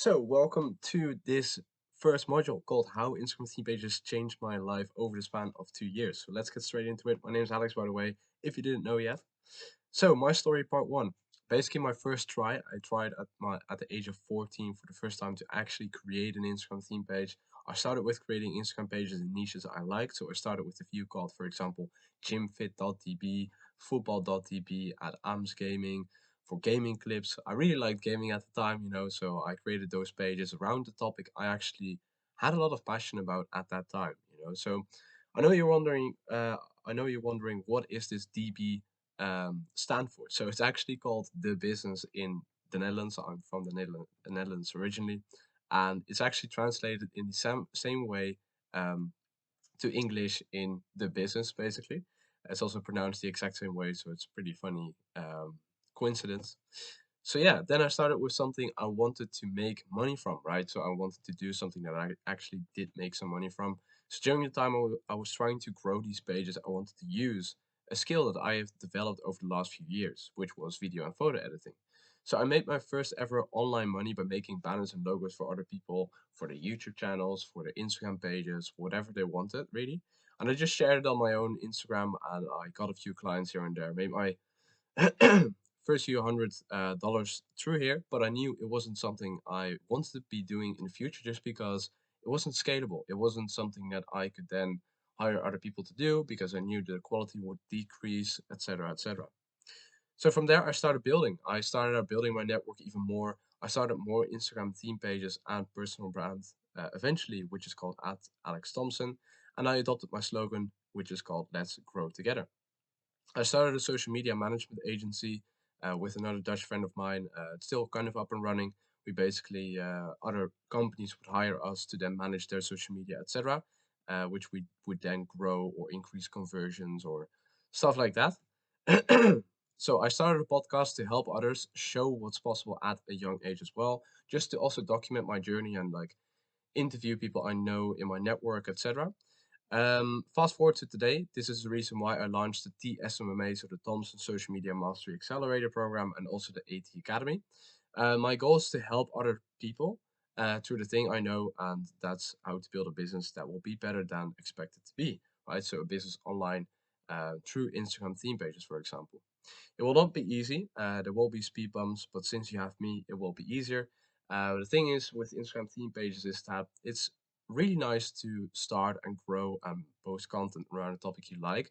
Welcome to this first module called How Instagram Theme Pages Changed My Life Over the Span of 2 years. So let's get straight into it. My name is Alex, by the way, if you didn't know yet. My story part one. Basically, my first try, I tried at the age of 14 for the first time to actually create an Instagram theme page. I started with creating Instagram pages in niches I liked. So I started with a few called, for example, gymfit.db, football.db, at AMS Gaming, for gaming clips. I really liked gaming at the time, so I created those pages around the topic I actually had a lot of passion about at that time. So I know you're wondering, what is this DB stand for? So it's actually called the business in the Netherlands. I'm from the Netherlands originally, and it's actually translated in the same way um, to English in the business, basically. It's also pronounced the exact same way, so it's pretty funny coincidence. So yeah, then I started with something I wanted to make money from, right? So I wanted to do something that I actually did make some money from. So during the time I was trying to grow these pages, I wanted to use a skill that I have developed over the last few years, which was video and photo editing. So I made my first ever online money by making banners and logos for other people, for their YouTube channels, for their Instagram pages, whatever they wanted, really. And I just shared it on my own Instagram, and I got a few clients here and there. Made my first few hundred dollars through here, but I knew it wasn't something I wanted to be doing in the future just because it wasn't scalable. It wasn't something that I could then hire other people to do because I knew the quality would decrease, etc., etc. So from there, I started building. I started out building my network even more. I started more Instagram theme pages and personal brand eventually, which is called at Alex Thompson. And I adopted my slogan, which is called Let's Grow Together. I started a social media management agency with another Dutch friend of mine. It's still kind of up and running. We basically, other companies would hire us to then manage their social media, etc., which we would then grow or increase conversions or stuff like that. So I started a podcast to help others show what's possible at a young age as well, just to also document my journey and like interview people I know in my network, etc. Fast forward to today. This is the reason why I launched the TSMMA, so the Thompson Social Media Mastery Accelerator Program, and also the AT Academy. My goal is to help other people through the thing I know, and that's how to build a business that will be better than expected to be, right? So a business online through Instagram theme pages, for example. It will not be easy. There will be speed bumps, but since you have me, it will be easier. The thing is with Instagram theme pages is that it's really nice to start and grow and post content around a topic you like.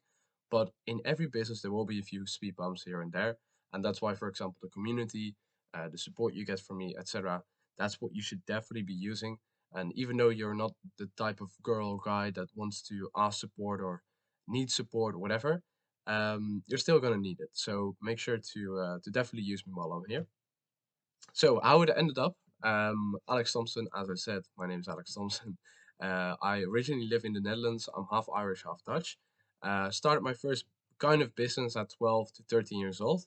But in every business, there will be a few speed bumps here and there. And that's why, for example, the community, the support you get from me, etc., that's what you should definitely be using. And even though you're not the type of girl or guy that wants to ask support or need support or whatever, you're still gonna need it. So make sure to definitely use me while I'm here. So how it ended up, Alex Thompson, as I said, my name is Alex Thompson. I originally live in the Netherlands. I'm half Irish, half Dutch. Started my first kind of business at 12 to 13 years old.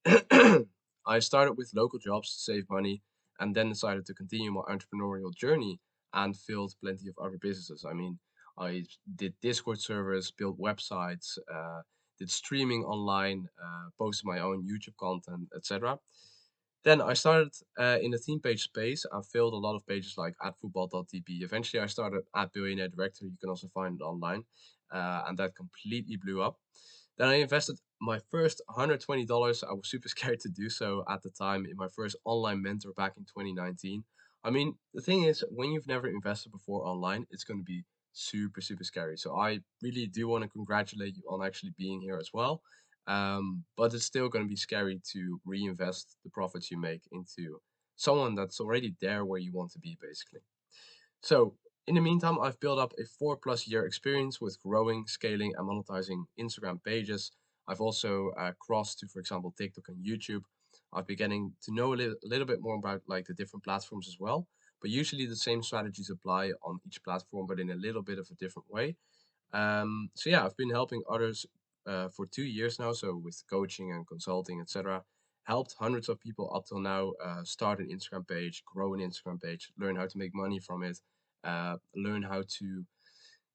I started with local jobs to save money and then decided to continue my entrepreneurial journey and filled plenty of other businesses. I mean, I did Discord servers, built websites, did streaming online, posted my own YouTube content, etc. Then I started in the theme page space. I filled a lot of pages like at football.db. Eventually, I started at Billionaire Director. You can also find it online. And that completely blew up. Then I invested my first $120. I was super scared to do so at the time in my first online mentor back in 2019. I mean, the thing is, when you've never invested before online, it's going to be super, super scary. So I really do want to congratulate you on actually being here as well. But it's still going to be scary to reinvest the profits you make into someone that's already there where you want to be, basically. So, in the meantime, I've built up a 4+ year experience with growing, scaling, and monetizing Instagram pages. I've also crossed to, for example, TikTok and YouTube. I've been getting to know a little bit more about like the different platforms as well. But usually the same strategies apply on each platform, but in a little bit of a different way. So yeah, I've been helping others for 2 years now. So with coaching and consulting, etc. Helped hundreds of people up till now start an Instagram page, grow an Instagram page, learn how to make money from it, learn how to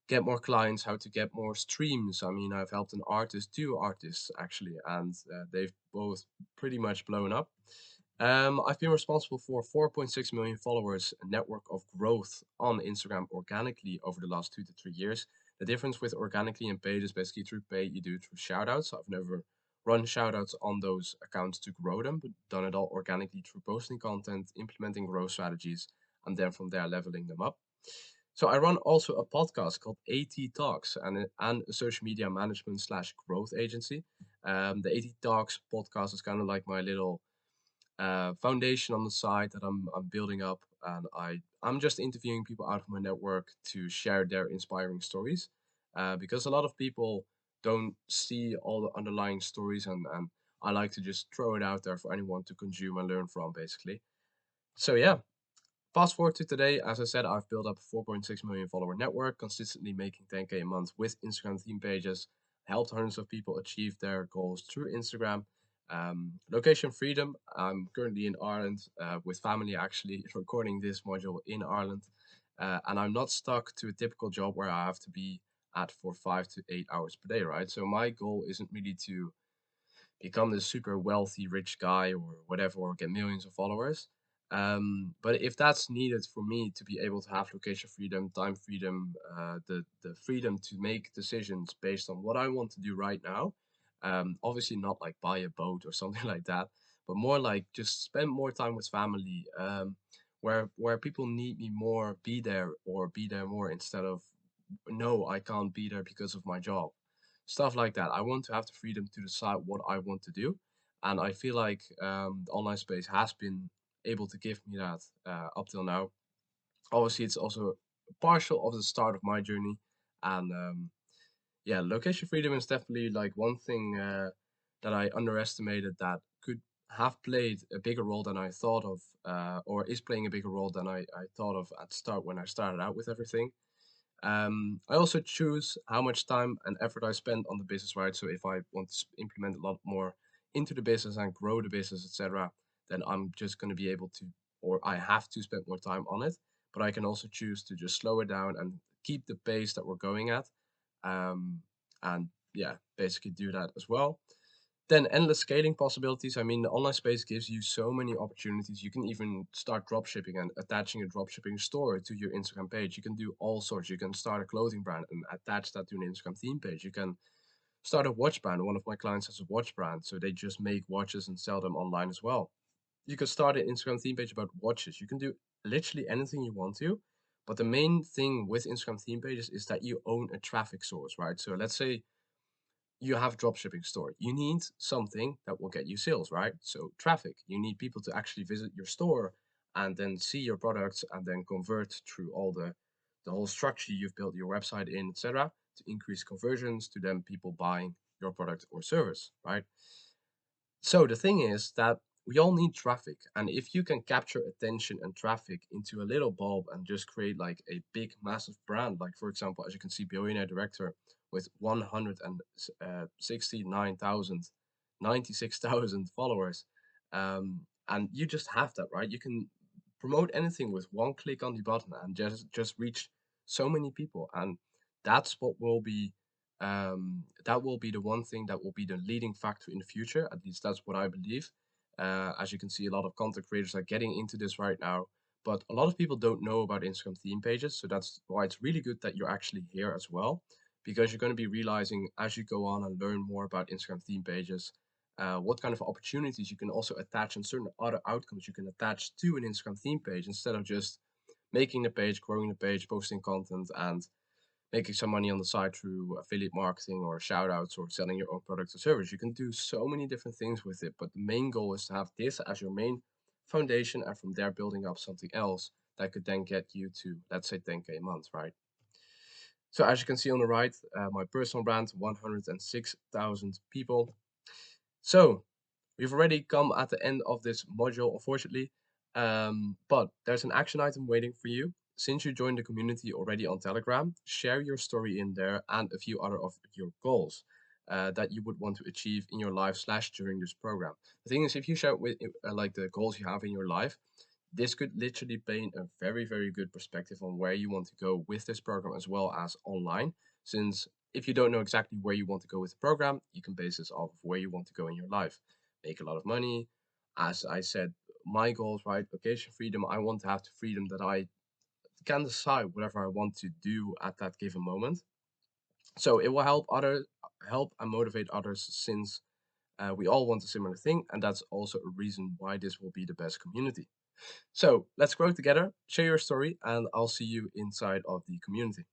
get more clients, how to get more streams. I mean, I've helped an artist, two artists actually, and they've both pretty much blown up. I've been responsible for 4.6 million followers, a network of growth on Instagram organically over the last 2 to 3 years. The difference with organically and paid is basically through paid, you do it through shoutouts. I've never run shoutouts on those accounts to grow them, but done it all organically through posting content, implementing growth strategies, and then from there leveling them up. So I run also a podcast called AT Talks and a social media management slash growth agency. The AT Talks podcast is kind of like my little foundation on the side that I'm building up, and I'm just interviewing people out of my network to share their inspiring stories, because a lot of people don't see all the underlying stories, and I like to just throw it out there for anyone to consume and learn from, basically. So yeah, fast forward to today. As I said, I've built up a 4.6 million follower network, consistently making 10K a month with Instagram theme pages, helped hundreds of people achieve their goals through Instagram. Location freedom. I'm currently in Ireland with family, actually, recording this module in Ireland. And I'm not stuck to a typical job where I have to be at for 5 to 8 hours per day, right? So my goal isn't really to become this super wealthy rich guy or whatever, or get millions of followers. But if that's needed for me to be able to have location freedom, time freedom, the freedom to make decisions based on what I want to do right now, obviously not like buy a boat or something like that, but more like just spend more time with family, where people need me more, be there, or be there more, instead of no, I can't be there because of my job. Stuff like that. I want to have the freedom to decide what I want to do. And I feel like the online space has been able to give me that up till now. Obviously, it's also partial of the start of my journey. And yeah, location freedom is definitely like one thing that I underestimated that could have played a bigger role than I thought of, or is playing a bigger role than I thought of at start when I started out with everything. I also choose how much time and effort I spend on the business, right? So if I want to implement a lot more into the business and grow the business, etc., then I'm just going to be able to, or I have to spend more time on it. But I can also choose to just slow it down and keep the pace that we're going at. Um, and yeah, basically do that as well. Then endless scaling possibilities. I mean, the online space gives you so many opportunities. You can even start dropshipping and attaching a dropshipping store to your Instagram page. You can do all sorts. You can start a clothing brand and attach that to an Instagram theme page. You can start a watch brand. One of my clients has a watch brand, so they just make watches and sell them online as well. You can start an Instagram theme page about watches. You can do literally anything you want to. But the main thing with Instagram theme pages is that you own a traffic source, right? So let's say you have a dropshipping store. You need something that will get you sales, right? So traffic. You need people to actually visit your store and then see your products and then convert through all the whole structure you've built your website in, etc., to increase conversions to then people buying your product or service, right? So the thing is that we all need traffic, and if you can capture attention and traffic into a little bulb and just create like a big, massive brand, like for example, as you can see, Billionaire Director with 169,096,000 followers, and you just have that, right? You can promote anything with one click on the button and just reach so many people, and that's what will be that will be the one thing that will be the leading factor in the future. At least that's what I believe. As you can see, a lot of content creators are getting into this right now, but a lot of people don't know about Instagram theme pages. So that's why it's really good that you're actually here as well, because you're going to be realizing as you go on and learn more about Instagram theme pages, what kind of opportunities you can also attach and certain other outcomes you can attach to an Instagram theme page instead of just making the page, growing the page, posting content, and making some money on the side through affiliate marketing or shout outs or selling your own product or service. You can do so many different things with it, but the main goal is to have this as your main foundation and from there building up something else that could then get you to, let's say, 10K a month, right? So as you can see on the right, my personal brand, 106,000 people. So we've already come at the end of this module, unfortunately, but there's an action item waiting for you. Since you joined the community already on Telegram, share your story in there and a few other of your goals that you would want to achieve in your life slash during this program. The thing is, if you share with like the goals you have in your life, this could literally paint a very, very good perspective on where you want to go with this program as well as online. Since if you don't know exactly where you want to go with the program, you can base this off of where you want to go in your life. Make a lot of money, as I said my goals, right? Location freedom. I want to have the freedom that I can decide whatever I want to do at that given moment. So it will help and motivate others since we all want a similar thing, and that's also a reason why this will be the best community. So let's grow together, share your story, and I'll see you inside of the community.